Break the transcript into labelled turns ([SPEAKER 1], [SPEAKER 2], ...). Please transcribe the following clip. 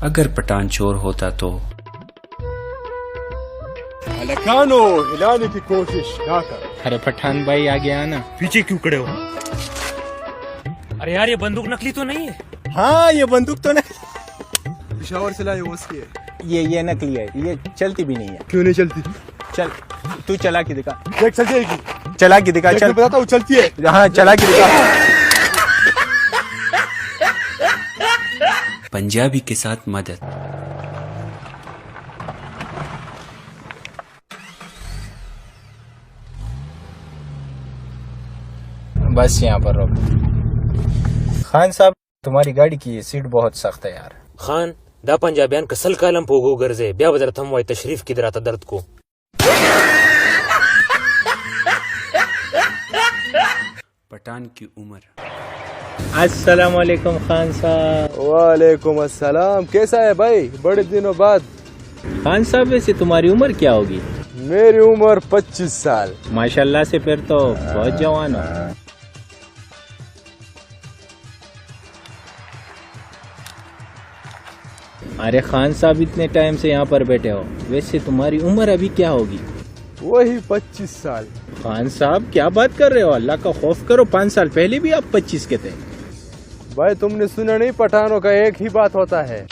[SPEAKER 1] अगर पठान चोर होता तो
[SPEAKER 2] अलकानो हिलाने की कोशिश ना कर।
[SPEAKER 3] अरे पठान भाई आगे आना।
[SPEAKER 2] पीछे क्यों खड़े हो?
[SPEAKER 4] अरे यार ये बंदूक नकली तो नहीं है?
[SPEAKER 2] हाँ ये बंदूक तो नहीं, पिशावर से लाई वो उसकी है।
[SPEAKER 3] ये नकली है, ये चलती भी नहीं है।
[SPEAKER 2] क्यों नहीं चलती?
[SPEAKER 3] चल तू चला के दिखा।
[SPEAKER 2] देख चल जाएगी,
[SPEAKER 3] चला के दिखा। चल
[SPEAKER 2] बताता हूँ चलती है।
[SPEAKER 3] हाँ चला के दिखा।
[SPEAKER 1] पंजाबी के साथ मदद।
[SPEAKER 3] बस यहाँ पर रोक। खान साहब तुम्हारी गाड़ी की सीट बहुत सख्त है यार।
[SPEAKER 4] खान दा पंजाबियान कसल कालम पोगो गर्जे ब्या बदर थम वाई तशरीफ की दराता दर्द को।
[SPEAKER 1] पठान की उम्र।
[SPEAKER 3] अस्सलाम वालेकुम खान साहब।
[SPEAKER 2] वालेकुम अस्सलाम। कैसा है भाई, बड़े दिनों बाद?
[SPEAKER 3] खान साहब वैसे तुम्हारी उम्र क्या होगी?
[SPEAKER 2] मेरी उम्र 25 साल।
[SPEAKER 3] माशाल्लाह से फिर तो बहुत जवान हो। अरे खान साहब इतने टाइम से यहाँ पर बैठे हो, वैसे तुम्हारी उम्र अभी क्या होगी?
[SPEAKER 2] वही 25 साल।
[SPEAKER 3] खान साहब क्या बात कर रहे हो, अल्लाह का खौफ करो। 5 साल पहले भी आप 25 के थे।
[SPEAKER 2] भाई तुमने सुना नहीं, पठानों का एक ही बात होता है।